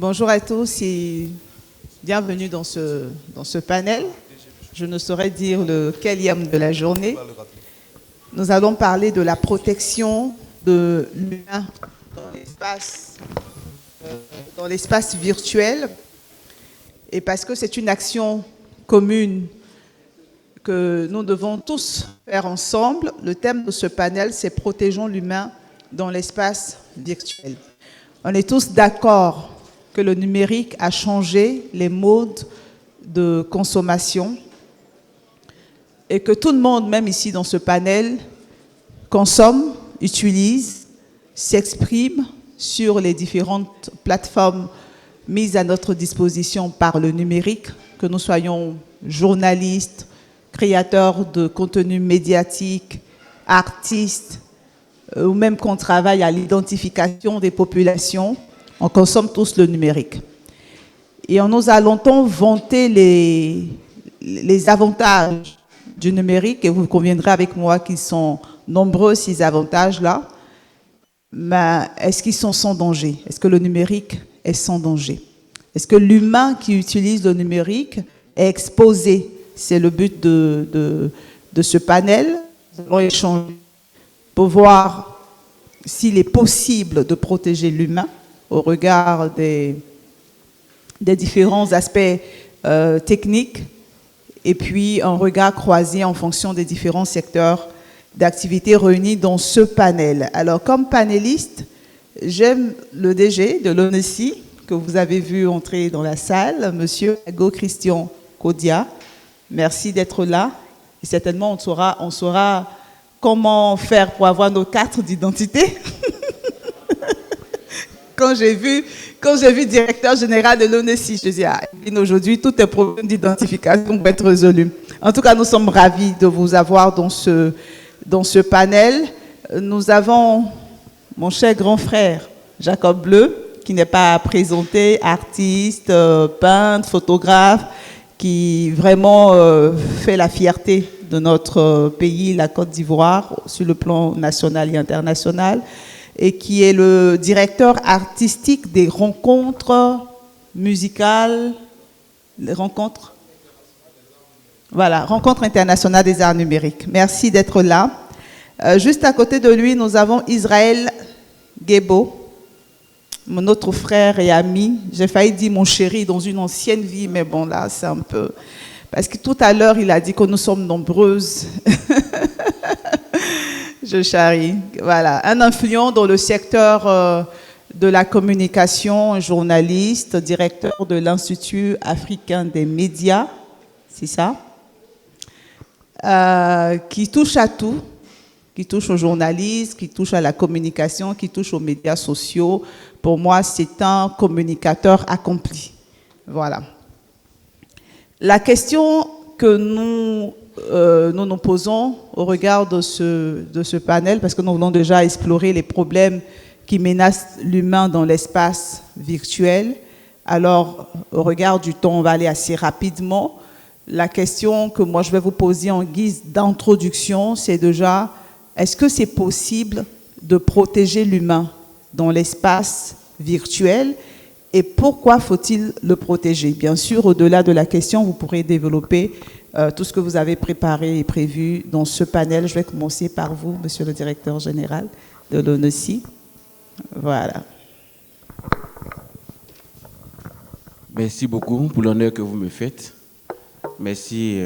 Bonjour à tous et bienvenue dans ce panel. Je ne saurais dire le quatrième de la journée. Nous allons parler de la protection de l'humain dans l'espace virtuel. Et parce que c'est une action commune que nous devons tous faire ensemble, le thème de ce panel, c'est « Protégeons l'humain dans l'espace virtuel ». On est tous d'accord que le numérique a changé les modes de consommation et que tout le monde, même ici dans ce panel, consomme, utilise, s'exprime sur les différentes plateformes mises à notre disposition par le numérique, que nous soyons journalistes, créateurs de contenu médiatique, artistes, ou même qu'on travaille à l'identification des populations, on consomme tous le numérique. Et on nous a longtemps vanté les avantages du numérique, et vous conviendrez avec moi qu'ils sont nombreux, ces avantages-là. Mais est-ce qu'ils sont sans danger? Est-ce que le numérique est sans danger? Est-ce que l'humain qui utilise le numérique est exposé? C'est le but de ce panel. Nous allons échanger pour voir s'il est possible de protéger l'humain au regard des différents aspects techniques et puis un regard croisé en fonction des différents secteurs d'activité réunis dans ce panel. Alors, comme panéliste, j'aime le DG de l'ONECI, que vous avez vu entrer dans la salle, Monsieur Ago Christian Kodia. Merci d'être là. Et certainement, on saura comment faire pour avoir nos cartes d'identité. Quand j'ai vu directeur général de l'ONECI, je dis, aujourd'hui, tous les problèmes d'identification vont être résolus. En tout cas, nous sommes ravis de vous avoir dans ce panel. Nous avons mon cher grand frère, Jacob Bleu, qui n'est pas présenté, artiste, peintre, photographe, qui vraiment fait la fierté de notre pays, la Côte d'Ivoire, sur le plan national et international, et qui est le directeur artistique des rencontres musicales, rencontres internationales des arts numériques. Merci d'être là. Juste à côté de lui, nous avons Israël Gebo, mon autre frère et ami. J'ai failli dire mon chéri dans une ancienne vie, mais bon, là, c'est un peu... Parce que tout à l'heure, il a dit que nous sommes nombreuses. Je charrie. Voilà. Un influent dans le secteur de la communication, un journaliste, directeur de l'Institut africain des médias, c'est ça, qui touche à tout, qui touche aux journalistes, qui touche à la communication, qui touche aux médias sociaux. Pour moi, c'est un communicateur accompli. Voilà. La question que nous nous posons au regard de ce panel, parce que nous voulons déjà explorer les problèmes qui menacent l'humain dans l'espace virtuel. Alors, au regard du temps, on va aller assez rapidement. La question que moi je vais vous poser en guise d'introduction, c'est déjà, est-ce que c'est possible de protéger l'humain dans l'espace virtuel? Et pourquoi faut-il le protéger? Bien sûr, au-delà de la question, vous pourrez développer tout ce que vous avez préparé et prévu dans ce panel. Je vais commencer par vous, monsieur le directeur général de l'ONECI. Voilà. Merci beaucoup pour l'honneur que vous me faites. Merci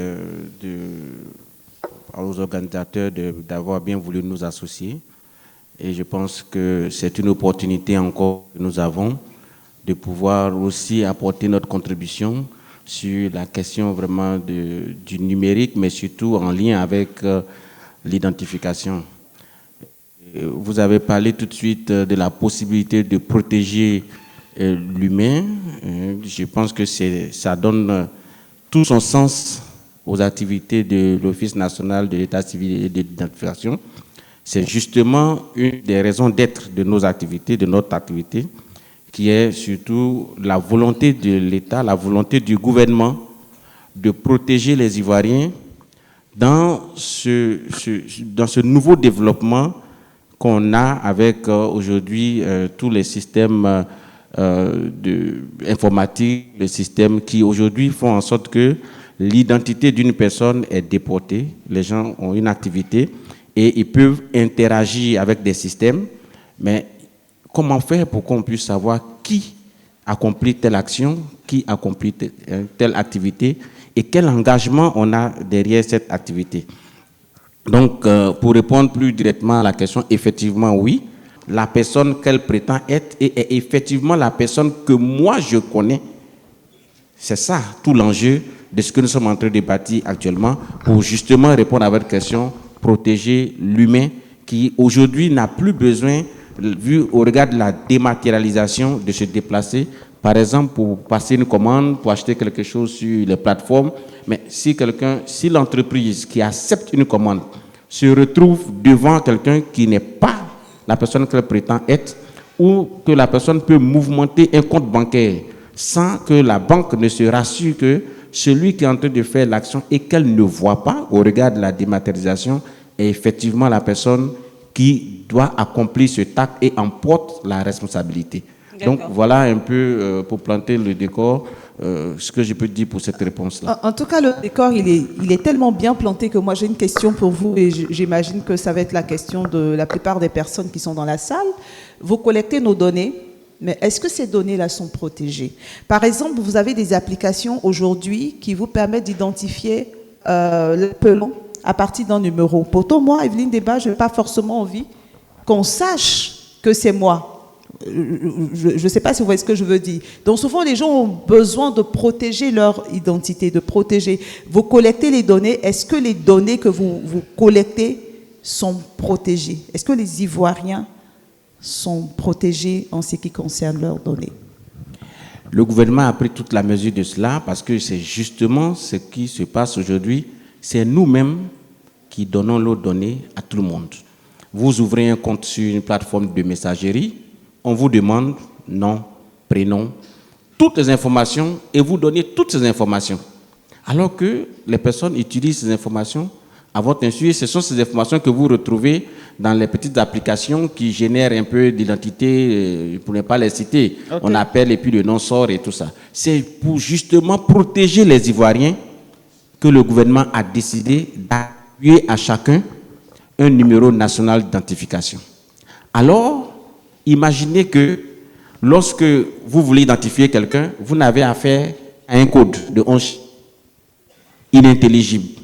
aux organisateurs d'avoir bien voulu nous associer. Et je pense que c'est une opportunité encore que nous avons de pouvoir aussi apporter notre contribution sur la question vraiment du numérique, mais surtout en lien avec l'identification. Vous avez parlé tout de suite de la possibilité de protéger l'humain. Je pense que ça donne tout son sens aux activités de l'Office national de l'état civil et de l'identification. C'est justement une des raisons d'être de nos activités, de notre activité, qui est surtout la volonté de l'État, la volonté du gouvernement de protéger les Ivoiriens dans ce nouveau développement qu'on a avec aujourd'hui tous les systèmes informatiques, les systèmes qui aujourd'hui font en sorte que l'identité d'une personne est déportée. Les gens ont une activité et ils peuvent interagir avec des systèmes, mais comment faire pour qu'on puisse savoir qui accomplit telle action, qui accomplit telle activité et quel engagement on a derrière cette activité. Donc, pour répondre plus directement à la question, effectivement, oui, la personne qu'elle prétend être est effectivement la personne que moi je connais. C'est ça tout l'enjeu de ce que nous sommes en train de bâtir actuellement pour justement répondre à votre question, protéger l'humain qui aujourd'hui n'a plus besoin, vu au regard de la dématérialisation, de se déplacer, par exemple pour passer une commande, pour acheter quelque chose sur les plateformes. Mais si l'entreprise qui accepte une commande se retrouve devant quelqu'un qui n'est pas la personne qu'elle prétend être, ou que la personne peut mouvementer un compte bancaire sans que la banque ne se rassure que celui qui est en train de faire l'action et qu'elle ne voit pas au regard de la dématérialisation est effectivement la personne qui doit accomplir ce acte et en porte la responsabilité. Donc voilà un peu pour planter le décor, ce que je peux dire pour cette réponse-là. En tout cas, le décor, il est tellement bien planté que moi j'ai une question pour vous et j'imagine que ça va être la question de la plupart des personnes qui sont dans la salle. Vous collectez nos données, mais est-ce que ces données-là sont protégées? Par exemple, vous avez des applications aujourd'hui qui vous permettent d'identifier le pelon à partir d'un numéro. Pourtant, moi, Evelyne Deba, je n'ai pas forcément envie qu'on sache que c'est moi. Je ne sais pas si vous voyez ce que je veux dire. Donc souvent, les gens ont besoin de protéger leur identité, de protéger. Vous collectez les données. Est-ce que les données que vous collectez sont protégées? Est-ce que les Ivoiriens sont protégés en ce qui concerne leurs données? Le gouvernement a pris toute la mesure de cela parce que c'est justement ce qui se passe aujourd'hui. C'est nous-mêmes qui donnons nos données à tout le monde. Vous ouvrez un compte sur une plateforme de messagerie, on vous demande nom, prénom, toutes les informations et vous donnez toutes ces informations. Alors que les personnes utilisent ces informations à votre insu, ce sont ces informations que vous retrouvez dans les petites applications qui génèrent un peu d'identité, pour ne pas les citer. Okay. On appelle et puis le nom sort et tout ça. C'est pour justement protéger les Ivoiriens que le gouvernement a décidé d'attribuer à chacun un numéro national d'identification. Alors, imaginez que lorsque vous voulez identifier quelqu'un, vous n'avez affaire à un code de 11 chiffres inintelligible.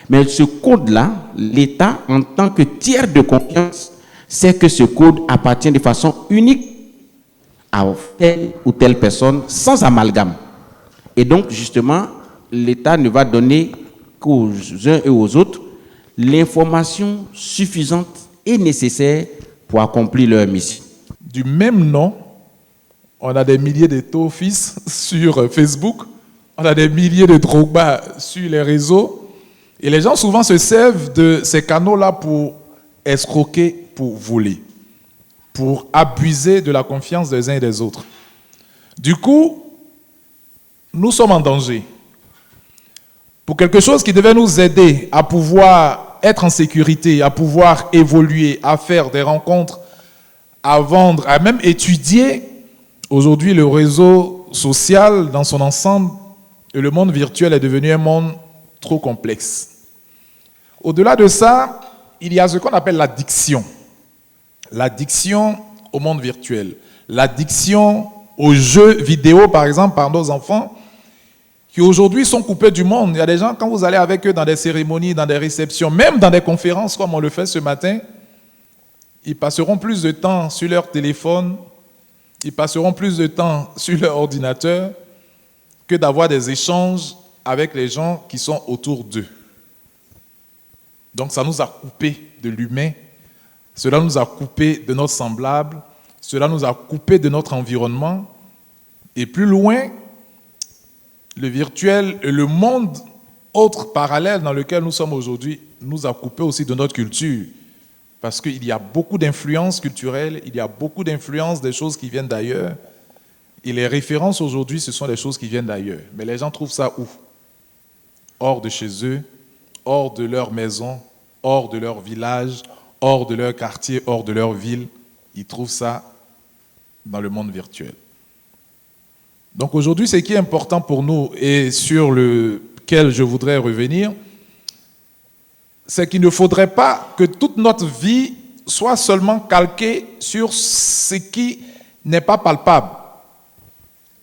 Mais ce code-là, l'État, en tant que tiers de confiance, sait que ce code appartient de façon unique à telle ou telle personne, sans amalgame. Et donc, justement, l'État ne va donner qu'aux uns et aux autres l'information suffisante et nécessaire pour accomplir leur mission. Du même nom, on a des milliers de Tofis sur Facebook, on a des milliers de Drogba sur les réseaux, et les gens souvent se servent de ces canaux-là pour escroquer, pour voler, pour abuser de la confiance des uns et des autres. Du coup, nous sommes en danger. Pour quelque chose qui devait nous aider à pouvoir être en sécurité, à pouvoir évoluer, à faire des rencontres, à vendre, à même étudier, aujourd'hui le réseau social dans son ensemble et le monde virtuel est devenu un monde trop complexe. Au-delà de ça, il y a ce qu'on appelle l'addiction. L'addiction au monde virtuel. L'addiction aux jeux vidéo, par exemple, par nos enfants, qui aujourd'hui sont coupés du monde. Il y a des gens, quand vous allez avec eux dans des cérémonies, dans des réceptions, même dans des conférences comme on le fait ce matin, ils passeront plus de temps sur leur téléphone, ils passeront plus de temps sur leur ordinateur que d'avoir des échanges avec les gens qui sont autour d'eux. Donc ça nous a coupés de l'humain, cela nous a coupés de notre semblable, cela nous a coupés de notre environnement. Et plus loin, le virtuel et le monde autre parallèle dans lequel nous sommes aujourd'hui nous a coupés aussi de notre culture. Parce qu'il y a beaucoup d'influences culturelles, il y a beaucoup d'influences des choses qui viennent d'ailleurs. Et les références aujourd'hui, ce sont des choses qui viennent d'ailleurs. Mais les gens trouvent ça où? Hors de chez eux, hors de leur maison, hors de leur village, hors de leur quartier, hors de leur ville. Ils trouvent ça dans le monde virtuel. Donc aujourd'hui, ce qui est important pour nous et sur lequel je voudrais revenir, c'est qu'il ne faudrait pas que toute notre vie soit seulement calquée sur ce qui n'est pas palpable.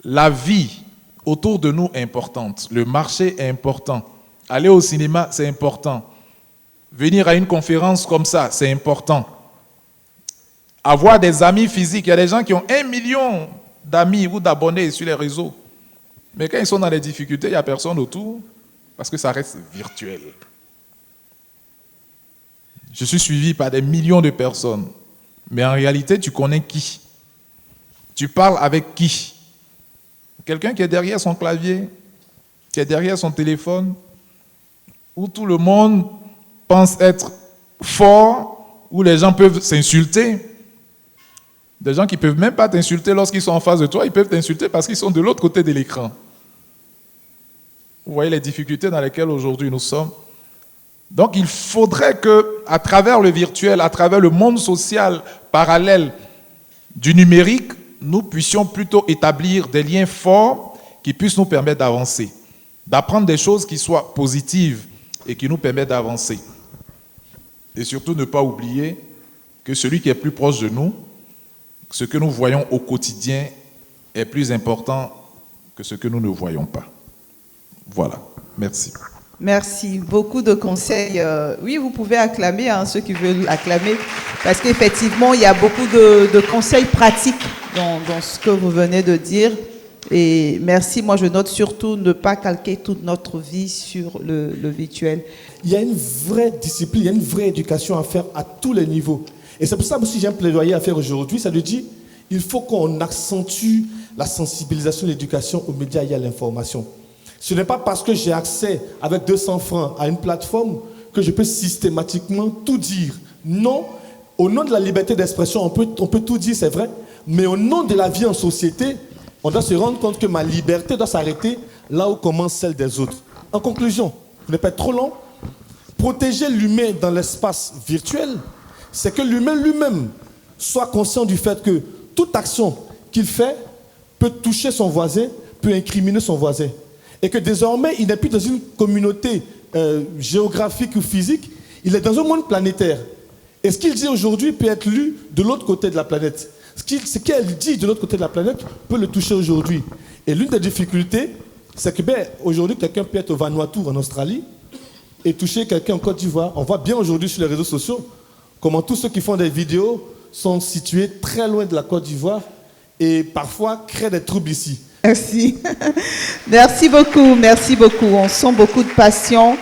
La vie autour de nous est importante. Le marché est important. Aller au cinéma, c'est important. Venir à une conférence comme ça, c'est important. Avoir des amis physiques. Il y a des gens qui ont 1 million d'amis ou d'abonnés sur les réseaux. Mais quand ils sont dans les difficultés, il n'y a personne autour parce que ça reste virtuel. Je suis suivi par des millions de personnes. Mais en réalité, tu connais qui? Tu parles avec qui? Quelqu'un qui est derrière son clavier, qui est derrière son téléphone, où tout le monde pense être fort, où les gens peuvent s'insulter. Des gens qui ne peuvent même pas t'insulter lorsqu'ils sont en face de toi, ils peuvent t'insulter parce qu'ils sont de l'autre côté de l'écran. Vous voyez les difficultés dans lesquelles aujourd'hui nous sommes. Donc il faudrait qu'à travers le virtuel, à travers le monde social parallèle du numérique, nous puissions plutôt établir des liens forts qui puissent nous permettre d'avancer, d'apprendre des choses qui soient positives et qui nous permettent d'avancer. Et surtout ne pas oublier que celui qui est plus proche de nous, ce que nous voyons au quotidien est plus important que ce que nous ne voyons pas. Voilà, merci. Merci. Beaucoup de conseils. Oui, vous pouvez acclamer, ceux qui veulent acclamer, parce qu'effectivement, il y a beaucoup de conseils pratiques dans ce que vous venez de dire. Et merci. Moi, je note surtout ne pas calquer toute notre vie sur le virtuel. Il y a une vraie discipline, il y a une vraie éducation à faire à tous les niveaux. Et c'est pour ça que si j'ai un plaidoyer à faire aujourd'hui, ça veut dire qu'il faut qu'on accentue la sensibilisation de l'éducation aux médias et à l'information. Ce n'est pas parce que j'ai accès avec 200 francs à une plateforme que je peux systématiquement tout dire. Non, au nom de la liberté d'expression, on peut tout dire, c'est vrai, mais au nom de la vie en société, on doit se rendre compte que ma liberté doit s'arrêter là où commence celle des autres. En conclusion, pour ne pas être trop long, protéger l'humain dans l'espace virtuel, c'est que l'humain lui-même soit conscient du fait que toute action qu'il fait peut toucher son voisin, peut incriminer son voisin. Et que désormais, il n'est plus dans une communauté géographique ou physique, il est dans un monde planétaire. Et ce qu'il dit aujourd'hui peut être lu de l'autre côté de la planète. Ce qu'elle dit de l'autre côté de la planète peut le toucher aujourd'hui. Et l'une des difficultés, c'est que aujourd'hui, quelqu'un peut être au Vanuatu en Australie et toucher quelqu'un en Côte d'Ivoire. On voit bien aujourd'hui sur les réseaux sociaux comment tous ceux qui font des vidéos sont situés très loin de la Côte d'Ivoire et parfois créent des troubles ici. Merci. Merci beaucoup. On sent beaucoup de passion.